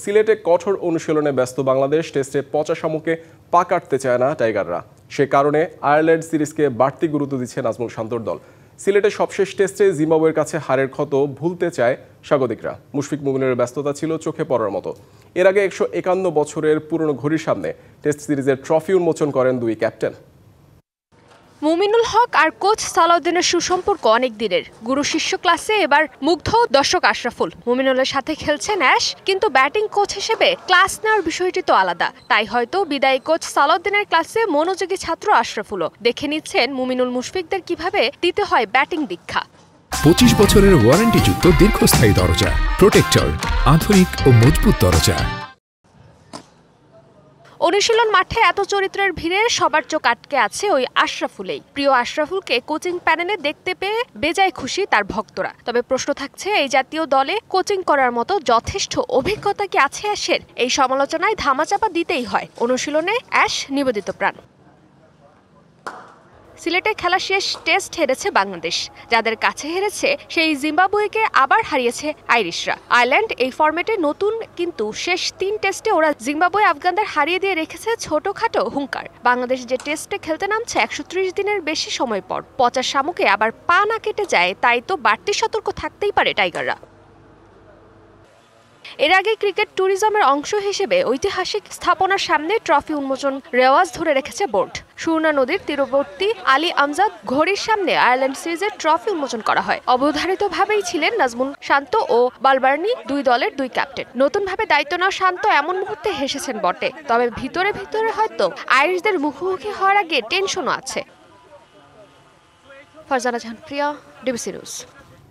সিলেটে কঠোর অনুশীলনে ব্যস্ত বাংলাদেশ টেস্টে পচা শামুকে পা কাটতে চায় না টাইগাররা। সে কারণে আয়ারল্যান্ড সিরিজকে বাড়তি গুরুত্ব দিচ্ছে নাজমুল শান্তর দল। সিলেটের সবশেষ টেস্টে জিম্বাবুয়ের কাছে হারের ক্ষত ভুলতে চায় স্বাগতিকরা। মুশফিক মুমিনের ব্যস্ততা ছিল চোখে পড়ার মতো। এর আগে 151 বছরের পুরনো ঘড়ির সামনে টেস্ট সিরিজের ট্রফি উন্মোচন করেন দুই ক্যাপ্টেন। মুমিনুল হক আর কোচ সালাউদ্দিনের সুসম্পর্ক অনেক দিনের। গুরু শিষ্য ক্লাসে এবার মুগ্ধ দর্শক আশরাফুল। মুমিনুলের সাথে খেলছেন অ্যাশ, কিন্তু ব্যাটিং কোচ হিসেবে ক্লাস নেওয়ার বিষয়টি তো আলাদা। তাই হয়তো বিদায়ী কোচ সালাউদ্দিনের ক্লাসে মনোযোগী ছাত্র আশরাফুলও দেখে নিচ্ছেন মুমিনুল মুশফিকদের কিভাবে দিতে হয় ব্যাটিং দীক্ষা। 25 বছরের ওয়ারেন্টিযুক্ত দীর্ঘস্থায়ী দরজা প্রোটেক্টর, আধুনিক ও মজবুত দরজা। অনুশীলন মাঠে এত চরিত্রের ভিড়ে সবার চোখ আটকে আছে ওই আশরাফুলেই। প্রিয় আশরাফুলকে কোচিং প্যানেলে দেখতে পেয়ে বেজায় খুশি তার ভক্তরা। তবে প্রশ্ন থাকছে, এই জাতীয় দলে কোচিং করার মতো যথেষ্ট অভিজ্ঞতা কি আছে অ্যাশের? এই সমালোচনায় ধামাচাপা দিতেই হয়। অনুশীলনে অ্যাশ নিবেদিত প্রাণ। সিলেটে খেলা শেষ টেস্ট হেরেছে বাংলাদেশ। যাদের কাছে হেরেছে সেই জিম্বাবুয়েকে আবার হারিয়েছে আইরিশরা। আয়ারল্যান্ড এই ফরম্যাটে নতুন, কিন্তু শেষ 3 টেস্টে ওরা জিম্বাবুয়ে আফগানদের হারিয়ে দিয়ে রেখেছে ছোটখাটো হুঙ্কার। বাংলাদেশ যে টেস্টে খেলতে নামছে 130 দিনের বেশি সময় পর, পচা শামুকে আবার পা না কেটে যায়, তাই তো বাড়তি সতর্ক থাকতেই পারে টাইগাররা। এর আগে ক্রিকেট ট্যুরিজমের অংশ হিসেবে ঐতিহাসিক স্থাপনার সামনে ট্রফি উন্মোচন রেওয়াজ ধরে রেখেছে বোর্ড। সুরনা নদীর তীরবর্তী আলী আমজাদ ঘড়ির সামনে আয়ারল্যান্ড সিরিজের ট্রফি উন্মোচন করা হয়। অবধারিতভাবেই ছিলেন নাজমুল শান্ত ও বালবার্নি, দুই দলের দুই ক্যাপ্টেন। নতুনভাবে দায়িত্ব নেওয়া শান্ত এমন মুহূর্তে হেসেছেন বটে, তবে ভিতরে ভিতরে হয়তো আইরিশদের মুখোমুখি হওয়ার আগে টেনশনও আছে। ফারজানা জাহান প্রিয়া, ডিবিসি নিউজ।